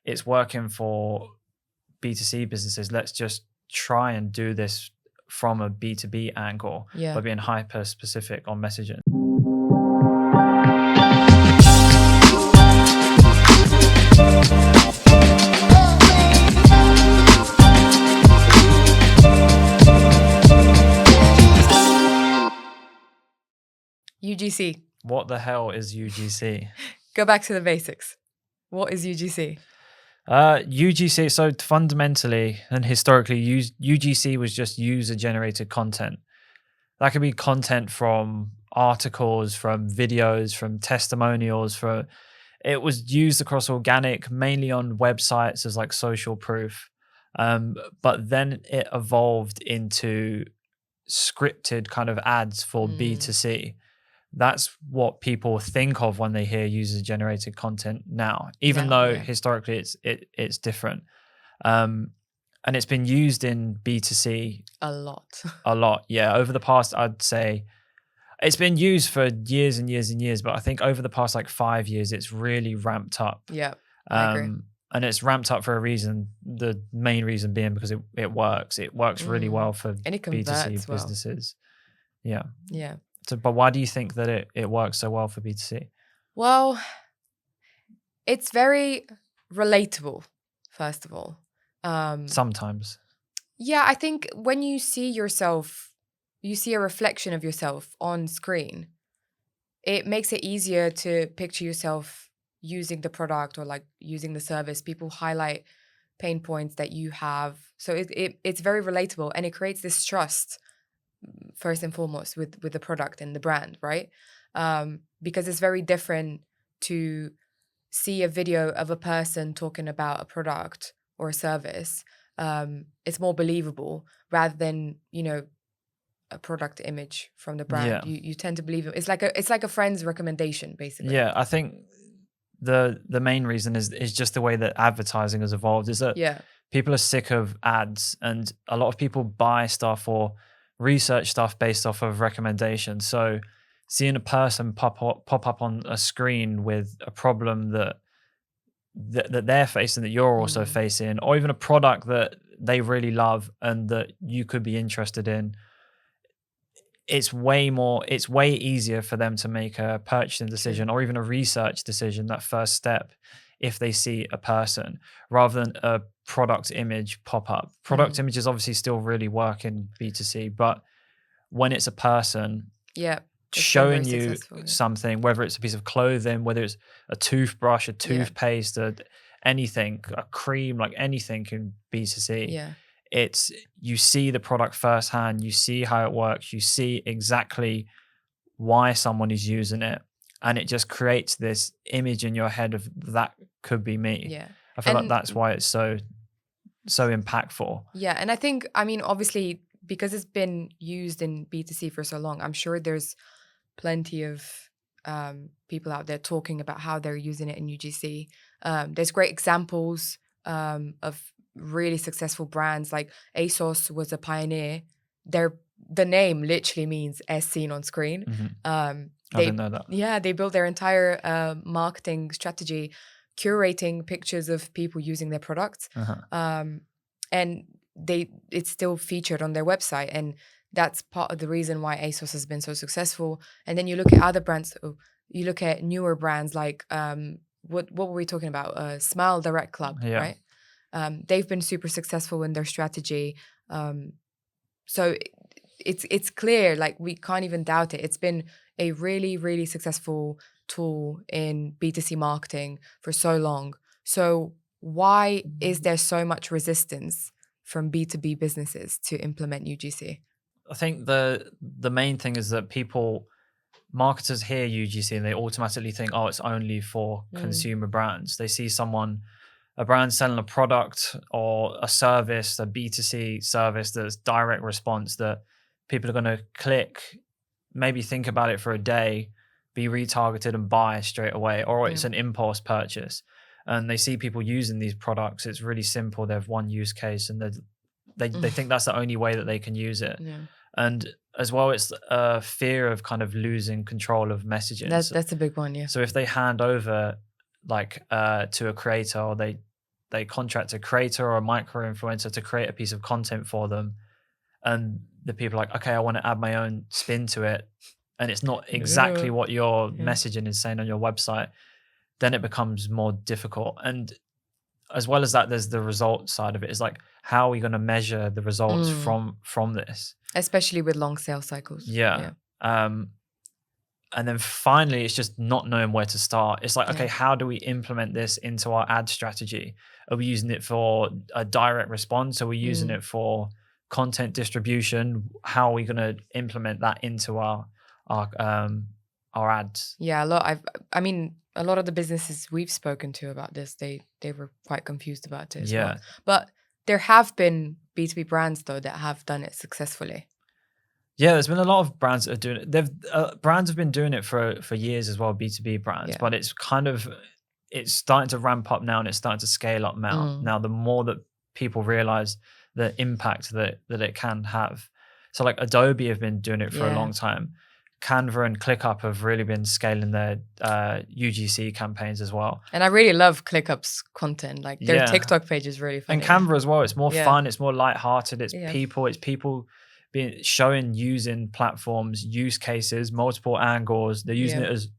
it's working for B2C businesses. Let's just try and do this from a B2B angle by being hyper specific on messaging. UGC. What the hell is UGC? Go back to the basics. What is UGC? UGC, so fundamentally and historically, UGC was just user-generated content. That could be content from articles, from videos, from testimonials. It was used across organic, mainly on websites as like social proof. But then it evolved into scripted kind of ads for B2C. That's what people think of when they hear user-generated content now, even though historically it's different. And it's been used in B2C a lot. Over the past, I'd say it's been used for years and years and years, but I think over the past like 5 years, it's really ramped up. Yeah, I agree. And it's ramped up for a reason. The main reason being because it works. It works really well for and it B2C businesses. Yeah. So, but why do you think that it works so well for B2C? Well, it's very relatable, first of all. Sometimes. Yeah, I think when you see yourself, you see a reflection of yourself on screen, it makes it easier to picture yourself using the product or like using the service. People highlight pain points that you have. So it's very relatable, and it creates this trust first and foremost with the product and the brand, right? Because it's very different to see a video of a person talking about a product or a service. It's more believable rather than, a product image from the brand. You tend to believe it. It's like a friend's recommendation, basically. Yeah, I think the main reason is just the way that advertising has evolved, is that people are sick of ads, and a lot of people buy stuff or research stuff based off of recommendations. So seeing a person pop up on a screen with a problem that they're facing, that you're also facing, or even a product that they really love and that you could be interested in, it's way easier for them to make a purchasing decision or even a research decision, that first step, if they see a person rather than a product image pop up. Product images obviously still really work in B2C, but when it's a person showing you something, whether it's a piece of clothing, whether it's a toothbrush, a toothpaste, anything, a cream, like anything in B2C, it's, you see the product firsthand, you see how it works, you see exactly why someone is using it, and it just creates this image in your head of that could be me. I feel like that's why it's so impactful. And I think, obviously, because it's been used in B2C for so long, I'm sure there's plenty of people out there talking about how they're using it in UGC. There's great examples of really successful brands. Like ASOS was a pioneer. The name literally means as seen on screen. I didn't know that. Yeah, they built their entire marketing strategy curating pictures of people using their products. And it's still featured on their website, and that's part of the reason why ASOS has been so successful. And then you look at other brands, you look at newer brands like what were we talking about? Smile Direct Club, right? They've been super successful in their strategy. So it's clear, like we can't even doubt it. It's been a really, really successful tool in B2C marketing for so long. So why is there so much resistance from B2B businesses to implement UGC? I think the main thing is that marketers hear UGC and they automatically think, oh, it's only for consumer brands. They see a brand selling a product or a service, a B2C service that's direct response, that people are going to click, maybe think about it for a day, be retargeted and buy straight away, or it's an impulse purchase. And they see people using these products. It's really simple. They have one use case, and they think that's the only way that they can use it. And as well, it's a fear of kind of losing control of messaging. That's a big one, yeah. So if they hand over to a creator, or they they contract a creator or a micro influencer to create a piece of content for them, and the people are like, okay, I want to add my own spin to it, and it's not exactly what your messaging is saying on your website, then it becomes more difficult. And as well as that, there's the result side of it. Is like, how are we going to measure the results from this? Especially with long sales cycles. Yeah. And then finally, it's just not knowing where to start. It's like, okay, how do we implement this into our ad strategy? Are we using it for a direct response? Are we using it for content distribution? How are we going to implement that into our ads? Yeah, I mean, a lot of the businesses we've spoken to about this, they were quite confused about it as well. But there have been B2B brands though that have done it successfully. Yeah, there's been a lot of brands that are doing it. Brands have been doing it for years as well, B2B brands, but it's starting to ramp up now, and it's starting to scale up now. Now, the more that people realize the impact that it can have. So like Adobe have been doing it for a long time. Canva and ClickUp have really been scaling their UGC campaigns as well. And I really love ClickUp's content. Like their TikTok page is really funny. And Canva as well. It's more fun. It's more lighthearted. It's people using platforms, use cases, multiple angles. They're using it as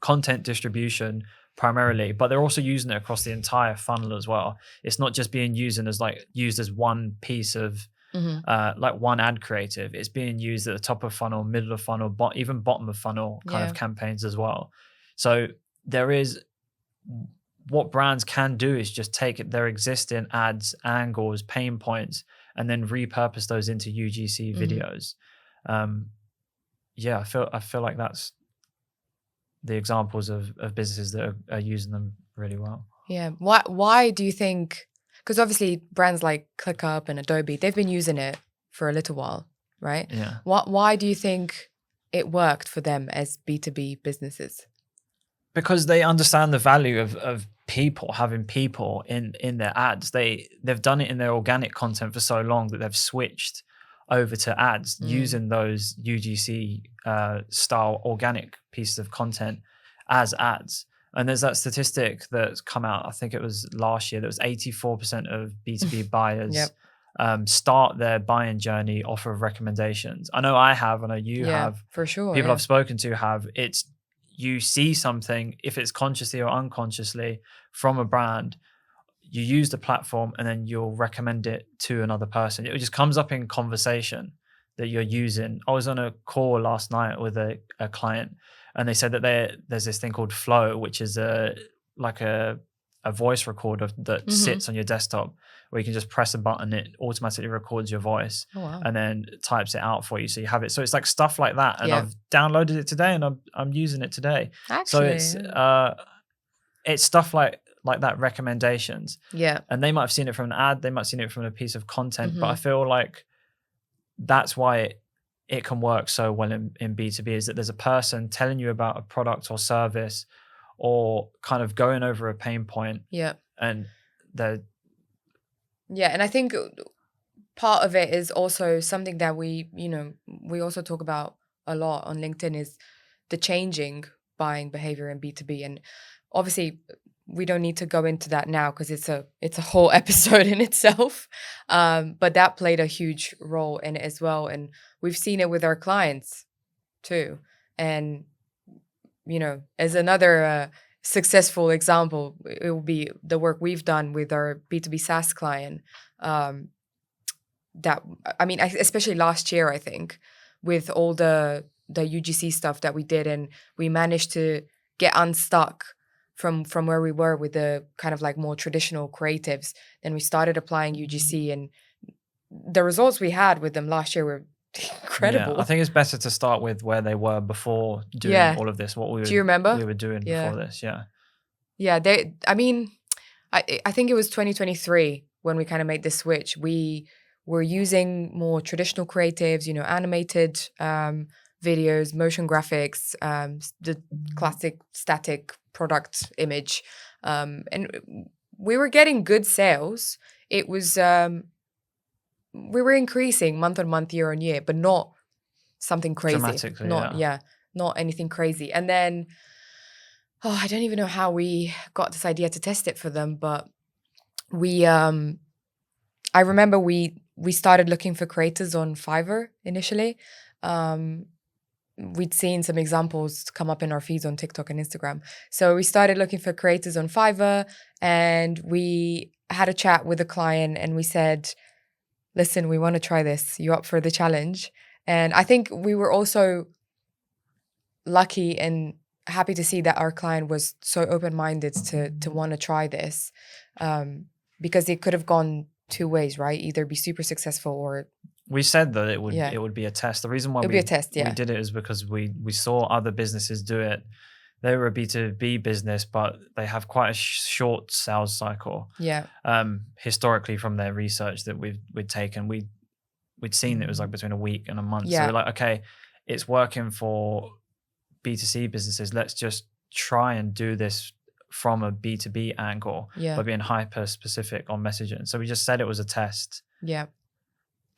content distribution primarily, but they're also using it across the entire funnel as well. It's not just being used as one piece of like one ad creative. It's being used at the top of funnel, middle of funnel, even bottom of funnel kind of campaigns as well. So there is, what brands can do is just take their existing ads, angles, pain points, and then repurpose those into UGC videos. I feel like that's the examples of businesses that are using them really well. Yeah. Why do you think? Because obviously brands like ClickUp and Adobe, they've been using it for a little while, right? Yeah. Why do you think it worked for them as B2B businesses? Because they understand the value of people, having people in their ads. They've done it in their organic content for so long that they've switched over to ads using those UGC style organic pieces of content as ads. And there's that statistic that's come out, I think it was last year, that was 84% of B2B buyers start their buying journey off of recommendations. I know I have, I know you have. For sure. People I've spoken to have. You see something, if it's consciously or unconsciously, from a brand, you use the platform and then you'll recommend it to another person. It just comes up in conversation that you're using. I was on a call last night with a client, and they said that there's this thing called Flow, which is a voice recorder that sits on your desktop, where you can just press a button, it automatically records your voice and then types it out for you, so you have it. So it's like stuff like that, and I've downloaded it today and I'm using it today. Actually, so it's stuff like that, recommendations. Yeah. And they might have seen it from an ad, they might have seen it from a piece of content, but I feel like that's why it can work so well in B2B, is that there's a person telling you about a product or service, or kind of going over a pain point. Yeah. And and I think part of it is also something that we also talk about a lot on LinkedIn, is the changing buying behavior in B2B. And obviously we don't need to go into that now because it's a whole episode in itself. But that played a huge role in it as well. And we've seen it with our clients too. And, as another successful example, it will be the work we've done with our B2B SaaS client. Especially last year, I think, with all the UGC stuff that we did, and we managed to get unstuck from where we were with the kind of like more traditional creatives. Then we started applying UGC, and the results we had with them last year were incredible. Yeah, I think it's better to start with where they were before doing all of this. Do you remember? We were doing before this. Yeah. Yeah. I think it was 2023 when we kind of made this switch. We were using more traditional creatives, animated videos, motion graphics, the classic static product image. And we were getting good sales. It was, we were increasing month on month, year on year, but not something crazy. Dramatically, not anything crazy. And then, I don't even know how we got this idea to test it for them, but I remember we started looking for creators on Fiverr initially. We'd seen some examples come up in our feeds on TikTok and Instagram. So we started looking for creators on Fiverr, and we had a chat with a client and we said, listen, we want to try this. You up for the challenge? And I think we were also lucky and happy to see that our client was so open-minded to want to try this, because it could have gone two ways, right? Either be super successful or... We said that it would be a test. The reason why we did it is because we saw other businesses do it. They were a B2B business, but they have quite a short sales cycle. Yeah. Historically, from their research that we'd taken, we'd seen it was like between a week and a month. Yeah. So we're like, okay, it's working for B2C businesses. Let's just try and do this from a B2B angle by being hyper specific on messaging. So we just said it was a test. Yeah.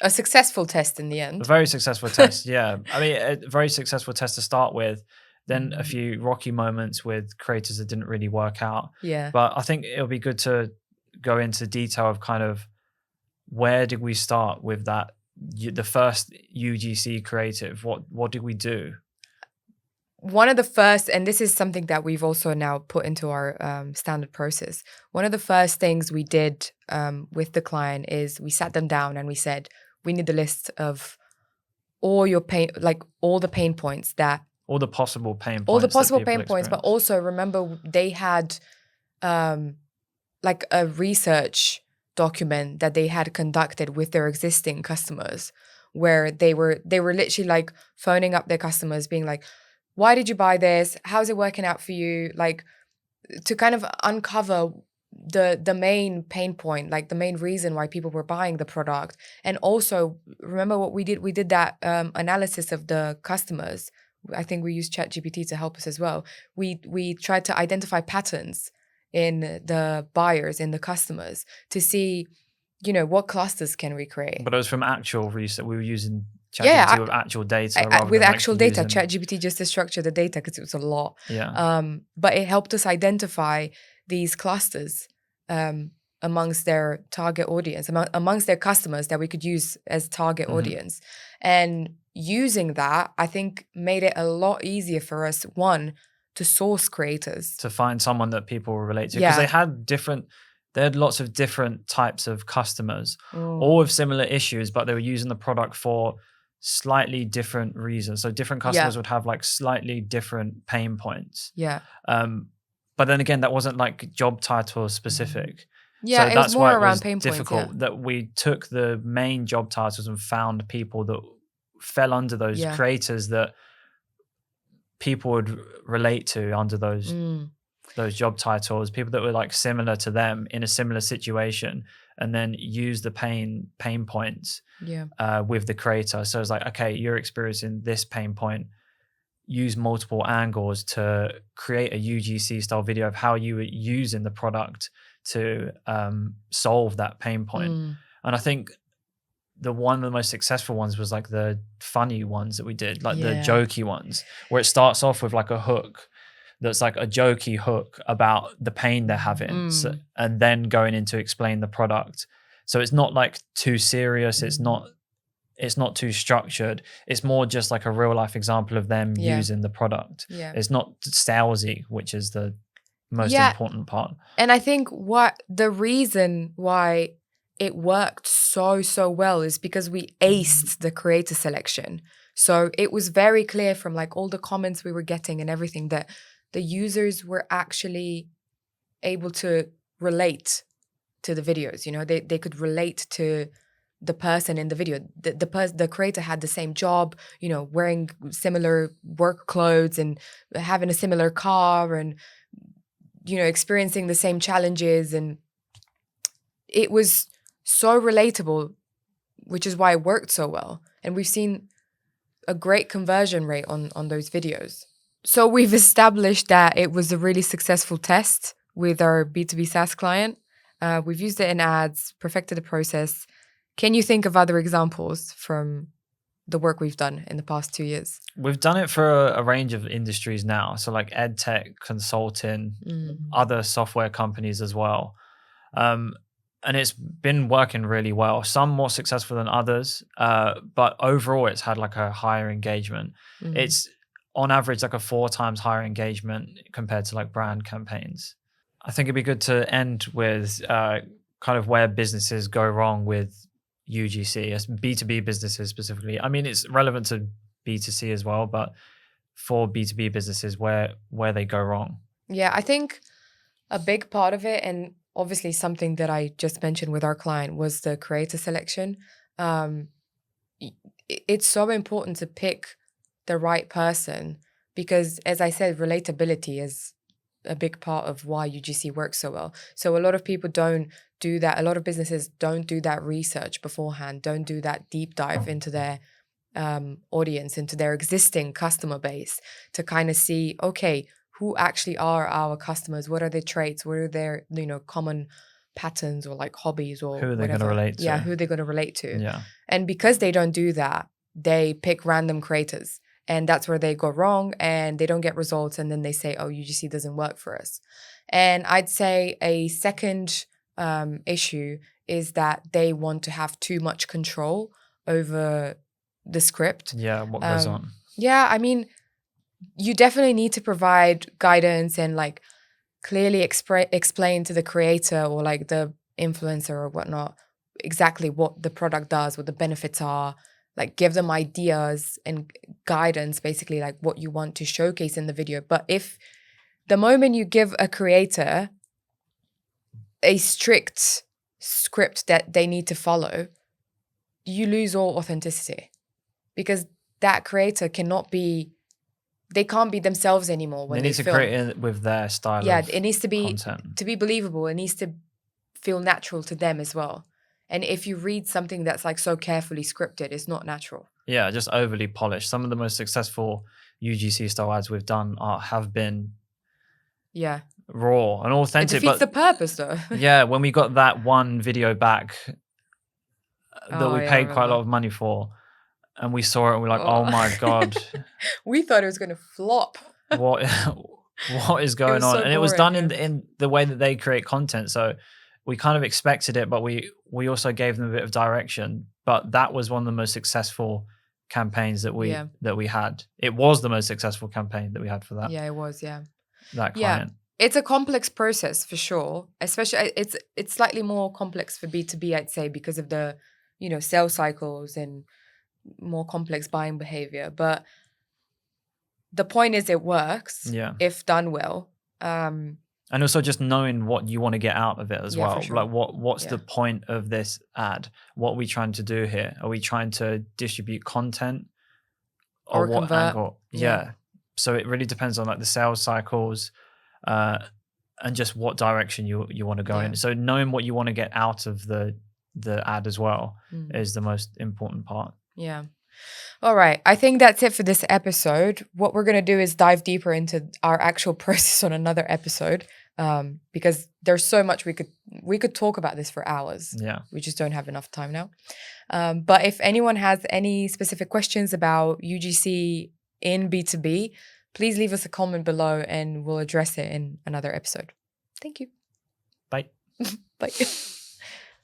A successful test in the end. A very successful test, yeah. I mean, a very successful test to start with. Then a few rocky moments with creators that didn't really work out. Yeah. But I think it'll be good to go into detail of kind of where did we start with that, the first UGC creative? What did we do? One of the first, and this is something that we've also now put into our standard process. One of the first things we did with the client is we sat them down and we said, we need a list of all your all the pain points that... All the possible pain points. All the possible pain points, but also remember they had like a research document that they had conducted with their existing customers, where they were literally like phoning up their customers being like, why did you buy this? How's it working out for you? Like, to kind of uncover the main pain point, like the main reason why people were buying the product. And also remember what we did. We did that analysis of the customers. I think we used ChatGPT to help us as well. We tried to identify patterns in the buyers, in the customers, to see, what clusters can we create. But it was from actual research. We were using ChatGPT with actual data. With actual data. ChatGPT just to structure the data because it was a lot. Yeah. But it helped us identify these clusters amongst their target audience, amongst their customers that we could use as target audience. And using that, I think, made it a lot easier for us, one, to source creators. To find someone that people will relate to. Because they had lots of different types of customers, all with similar issues, but they were using the product for slightly different reasons. So different customers would have like slightly different pain points. Yeah. But then again, that wasn't like job title specific. Yeah, so it that's was more why it around was pain points. Difficult that we took the main job titles and found people that fell under those creators that people would relate to under those job titles, people that were like similar to them in a similar situation, and then use the pain points with the creator. So it's like, okay, you're experiencing this pain point. Use multiple angles to create a UGC style video of how you were using the product to solve that pain point. And I think one of the most successful ones was like the funny ones that we did, like the jokey ones, where it starts off with like a hook that's like a jokey hook about the pain they're having, and then going into explain the product. So it's not like too serious. It's not too structured. It's more just like a real life example of them using the product. Yeah. It's not salesy, which is the most important part. And I think the reason why it worked so well is because we aced the creator selection. So it was very clear from like all the comments we were getting and everything that the users were actually able to relate to the videos. They could relate to the person in the video. The creator had the same job, wearing similar work clothes and having a similar car and, experiencing the same challenges. And it was so relatable, which is why it worked so well. And we've seen a great conversion rate on those videos. So we've established that it was a really successful test with our B2B SaaS client. We've used it in ads, perfected the process. Can you think of other examples from the work we've done in the past 2 years? We've done it for a range of industries now. So like ed tech, consulting, other software companies as well. and it's been working really well. Some more successful than others, but overall it's had like a higher engagement. It's on average like a 4 times higher engagement compared to like brand campaigns. I think it'd be good to end with kind of where businesses go wrong with UGC, as B2B businesses specifically. I mean, it's relevant to B2C as well, but for B2B businesses, where they go wrong. Yeah, I think a big part of it, and obviously something that I just mentioned with our client, was the creator selection. It's so important to pick the right person because, as I said, relatability is a big part of why UGC works so well. So a lot of people don't do that. A lot of businesses don't do that research beforehand, don't do that deep dive into their audience, into their existing customer base to kind of see, okay, who actually are our customers? What are their traits? What are their, common patterns or like hobbies or who are they going to relate to? Yeah, who they're going to relate to. Yeah. And because they don't do that, they pick random creators. And that's where they go wrong and they don't get results. And then they say, oh, UGC doesn't work for us. And I'd say a second issue is that they want to have too much control over the script. Yeah, what goes on. Yeah, I mean, you definitely need to provide guidance and like clearly explain to the creator or like the influencer or whatnot exactly what the product does, what the benefits are. Like give them ideas and guidance, basically like what you want to showcase in the video. But if the moment you give a creator a strict script that they need to follow, you lose all authenticity because that creator they can't be themselves anymore when they need to film. create it with their style. Yeah, it needs to be content. To be believable. It needs to feel natural to them as well. And if you read something that's like so carefully scripted, it's not natural. Yeah, just overly polished. Some of the most successful UGC style ads we've done have been raw and authentic. It defeats the purpose though. Yeah, when we got that one video back that we paid quite a lot of money for, and we saw it and we're like, oh my God. We thought it was going to flop. What is going on? And it was done in the way that they create content. So we kind of expected it, but we also gave them a bit of direction. But that was one of the most successful campaigns that we had. It was the most successful campaign that we had for that. Yeah, it was. Yeah, that client. Yeah, it's a complex process for sure. Especially, it's slightly more complex for B2B, I'd say, because of the sales cycles and more complex buying behavior. But the point is, it works. Yeah, if done well. And also just knowing what you want to get out of it as well. Sure. Like what's the point of this ad? What are we trying to do here? Are we trying to distribute content or what convert? Angle? Yeah. So it really depends on like the sales cycles and just what direction you want to go in. So knowing what you want to get out of the ad as well is the most important part. Yeah. All right. I think that's it for this episode. What we're going to do is dive deeper into our actual process on another episode because there's so much we could talk about this for hours. Yeah. We just don't have enough time now. But if anyone has any specific questions about UGC in B2B, please leave us a comment below and we'll address it in another episode. Thank you. Bye. Bye.